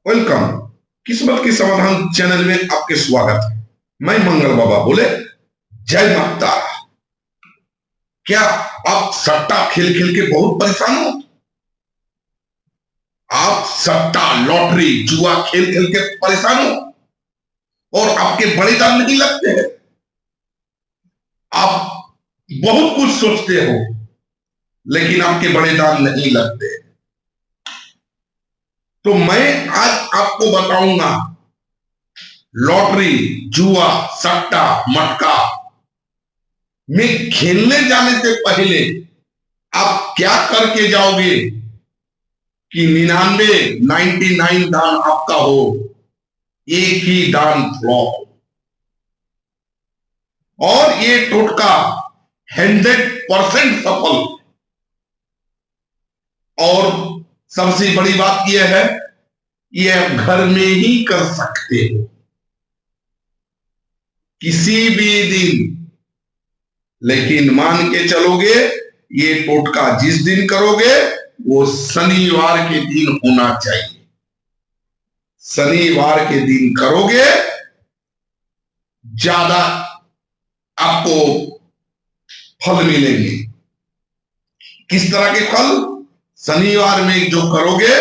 Welcome. किस्मत की समाधान चैनल में आपके स्वागत है। मैं मंगल बाबा बोले जय माता। क्या आप सट्टा खेल खेल के बहुत परेशान हो? आप सट्टा लॉटरी जुआ खेल खेल के परेशान हो और आपके बड़े दाम नहीं लगते हैं? आप बहुत कुछ सोचते हो लेकिन आपके बड़े दाम नहीं लगते। तो मैं आज आपको बताऊंगा लॉटरी जुआ सट्टा मटका में खेलने जाने से पहले आप क्या करके जाओगे कि 99 दान आपका हो, एक ही दान फ्लॉप। और ये टोटका 100% सफल। और सबसे बड़ी बात यह है ये आप घर में ही कर सकते हो किसी भी दिन। लेकिन मान के चलोगे ये टोटका जिस दिन करोगे वो शनिवार के दिन होना चाहिए। शनिवार के दिन करोगे ज्यादा आपको फल मिलेंगे। किस तरह के फल? शनिवार में जो करोगे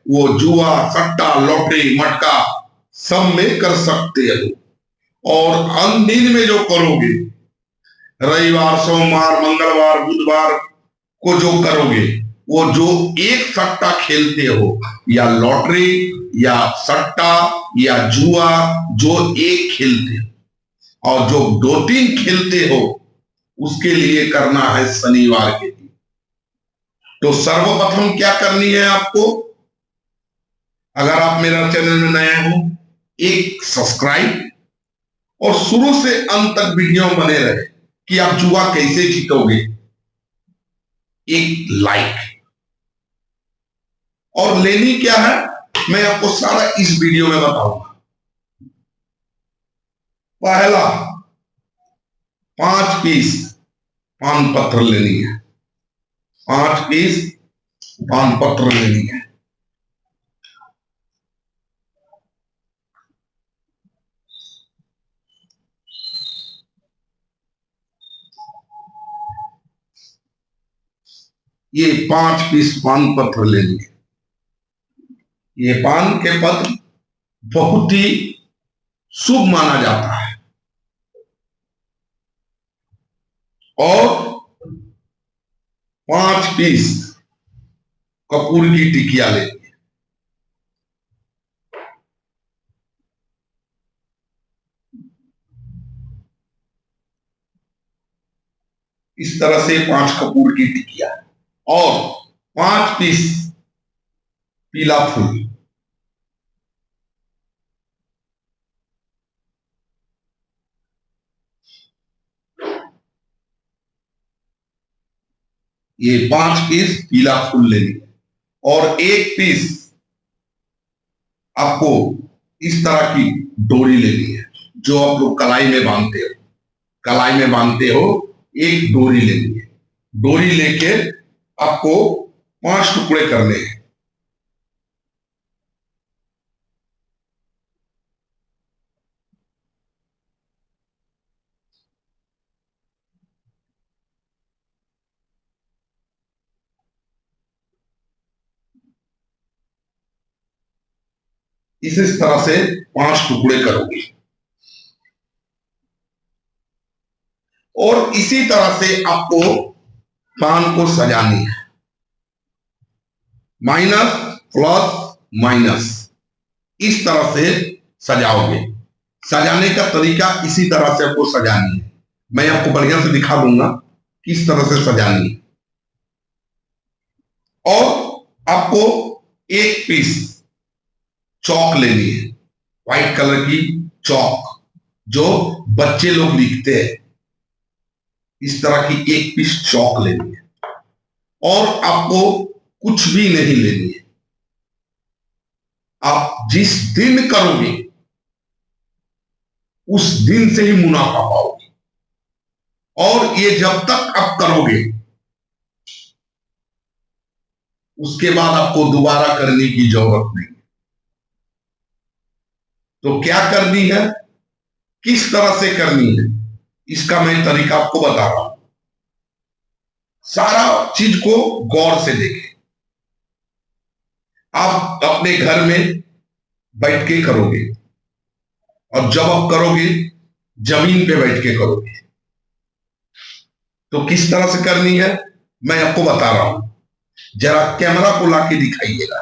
वो जुआ सट्टा लॉटरी मटका सब में कर सकते हो। और अन्य दिन में जो करोगे रविवार सोमवार मंगलवार बुधवार को जो करोगे वो जो एक सट्टा खेलते हो या लॉटरी या सट्टा या जुआ जो एक खेलते हो और जो 2-3 खेलते हो उसके लिए करना है शनिवार के दिन। तो सर्वप्रथम क्या करनी है आपको? अगर आप मेरा चैनल में नए हो एक सब्सक्राइब और शुरू से अंत तक वीडियो बने रहे कि आप जुआ कैसे जीतोगे, एक लाइक। और लेनी क्या है मैं आपको सारा इस वीडियो में बताऊंगा। पहला 5 पीस पान पत्र लेनी है। 5 पीस पान पत्र लेनी है। ये 5 पीस पान पत्र लेनी है। ये पान के पत्र बहुत ही शुभ माना जाता है। और 5 पीस कपूर की टिकिया लेनी है। इस तरह से 5 कपूर की टिकिया और 5 पीस पीला फूल। ये 5 पीस पीला फूल लेनी है। और 1 पीस आपको इस तरह की डोरी लेनी है जो आप लोग कलाई में बांधते हो। कलाई में बांधते हो एक डोरी लेनी है। डोरी लेके आपको 5 टुकड़े करने हैं। इस तरह से 5 टुकड़े करोगे और इसी तरह से आपको पान को सजानी है। माइनस प्लस माइनस इस तरह से सजाओगे। सजाने का तरीका इसी तरह से आपको सजानी है। मैं आपको बढ़िया से दिखा दूंगा किस तरह से सजानी है। और आपको 1 पीस चौक लेनी है, व्हाइट कलर की चौक जो बच्चे लोग लिखते हैं। इस तरह की 1 पीस चौक लेनी है। और आपको कुछ भी नहीं लेनी है। आप जिस दिन करोगे उस दिन से ही मुनाफा पाओगे। और ये जब तक आप करोगे उसके बाद आपको दोबारा करने की जरूरत नहीं। तो क्या करनी है, किस तरह से करनी है, इसका मैं तरीका आपको बता रहा हूं। सारा चीज को गौर से देखें। आप अपने घर में बैठ के करोगे, और जब आप करोगे जमीन पे बैठ के करोगे। तो किस तरह से करनी है मैं आपको बता रहा हूं, जरा कैमरा को लाके दिखाइएगा।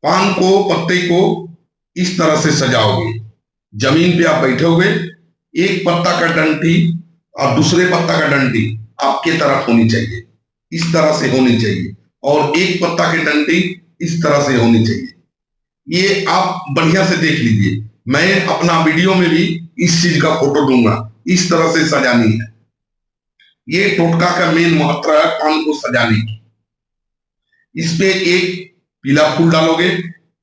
पान को, पत्ते को इस तरह से सजाओगे। जमीन पे आप बैठोगे, एक पत्ता का डंठी और दूसरे पत्ता का डंठी आपके तरफ होनी चाहिए, इस तरह से होनी चाहिए, और एक पत्ता की डंठी इस तरह से होनी चाहिए। ये आप बढ़िया से देख लीजिए। मैं अपना वीडियो में भी इस चीज का फोटो दूंगा। इस तरह से सजानी है। ये टोटका का मेन महत्व है पान को सजाने की। इस पे एक पीला फूल डालोगे,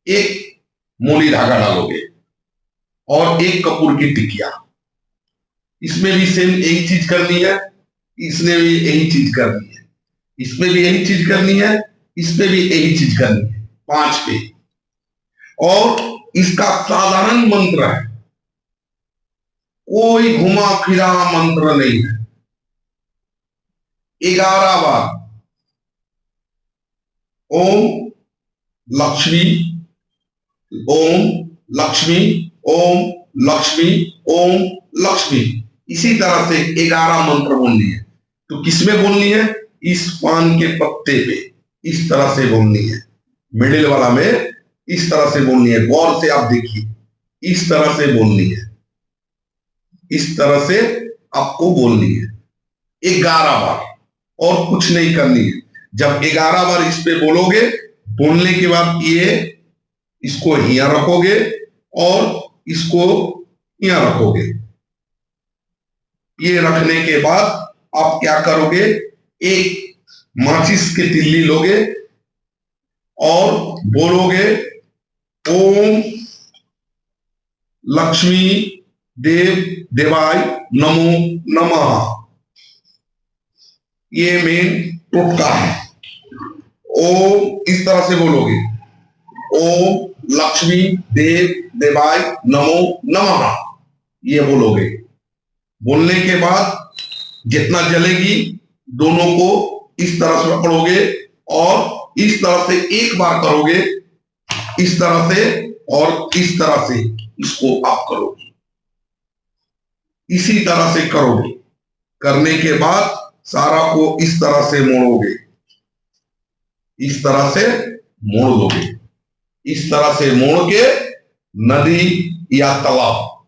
एक मोली धागा डालोगे, और एक कपूर की टिकिया। इसमें भी सेम यही चीज करनी है, इसमें भी यही चीज करनी है, इसमें भी यही चीज करनी है, इसमें भी यही चीज करनी है, 5 पे। और इसका साधारण मंत्र है, कोई घुमा फिरा मंत्र नहीं है। 11 बार ओम लक्ष्मी, ओम लक्ष्मी, ओम लक्ष्मी, ओम लक्ष्मी, इसी तरह से 11 मंत्र बोलनी है। तो किसमें बोलनी है, इस पान के पत्ते पे इस तरह से बोलनी है, मिडिल वाला में इस तरह से बोलनी है। गौर से आप देखिए, इस तरह से बोलनी है, इस तरह से आपको बोलनी है 11 बार, और कुछ नहीं करनी है। जब 11 बार इस पे बोलोगे, बोलने के बाद ये इसको यहाँ रखोगे और इसको यहाँ रखोगे। ये रखने के बाद आप क्या करोगे, एक माचिस की तिल्ली लोगे और बोलोगे ओम लक्ष्मी देव देवाय नमो नमः। ये मेन टोटका है। ओम इस तरह से बोलोगे, ओम लक्ष्मी देव देवाय नमो नमः, ये बोलोगे। बोलने के बाद जितना जलेगी दोनों को इस तरह से पकड़ोगे और इस तरह से एक बार करोगे, इस तरह से और इस तरह से इसको आप करोगे, इसी तरह से करोगे। करने के बाद सारा को इस तरह से मोड़ोगे, इस तरह से मोड़ दोगे। इस तरह से मोड़ के नदी या तालाब,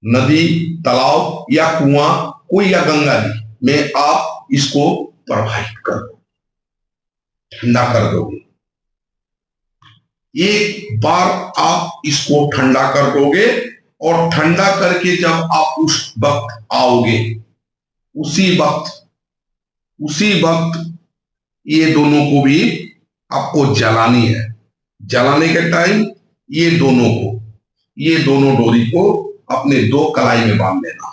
नदी तालाब या कुआं कोई या गंगा जी में आप इसको प्रवाहित कर दो, ठंडा कर दोगे। एक बार आप इसको ठंडा कर दोगे, और ठंडा करके जब आप उस वक्त आओगे, उसी वक्त ये दोनों को भी आपको जलानी है। जलाने के टाइम ये दोनों डोरी को अपने 2 कलाई में बांध लेना,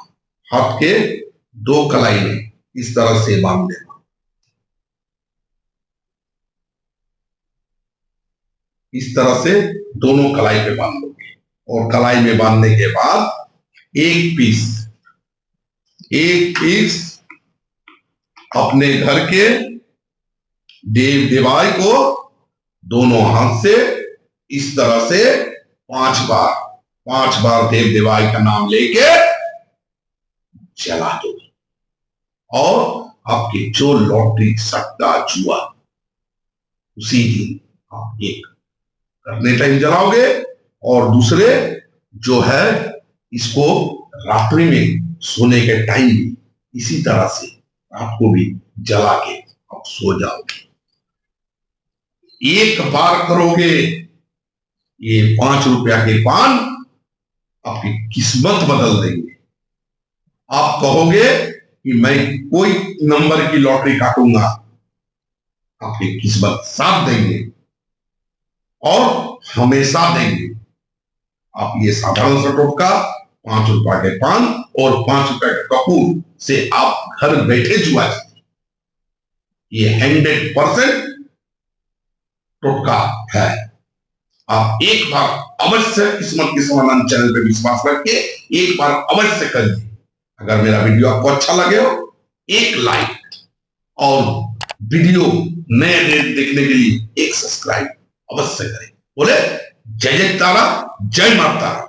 हाथ के 2 कलाई में इस तरह से बांध लेना। इस तरह से दोनों कलाई पे बांध लोगे, और कलाई में बांधने के बाद एक पीस अपने घर के देव देवाय को दोनं हाथ से इस तरह से 5 बार देव देवाय का नाम लेके जला दो, और आपकी जो लॉटरी सट्टा जुआ उसी दिन आप एक करने टाइम जलाओगे, और दूसरे जो है इसको रात्रि में सोने के टाइम भी इसी तरह से आपको भी जला के आप सो जाओगे। एक बार करोगे, ये 5 रुपया के पान आपकी किस्मत बदल देंगे। आप कहोगे कि मैं कोई नंबर की लॉटरी काटूंगा, आपकी किस्मत साथ देंगे और हमेशा देंगे। आप ये साधारण सा टोटका 5 रुपए के पान और 5 रुपए के कपूर से आप घर बैठे जुआ जीते। ये 100% टोटका है। आप एक बार अवश्य किस्मत के समाधान चैनल पे विश्वास करके एक बार अवश्य करिए। अगर मेरा वीडियो आपको अच्छा लगे हो, एक लाइक और वीडियो नए देखने के लिए एक सब्सक्राइब अवश्य करें। बोले जय जय तारा, जय माता तारा।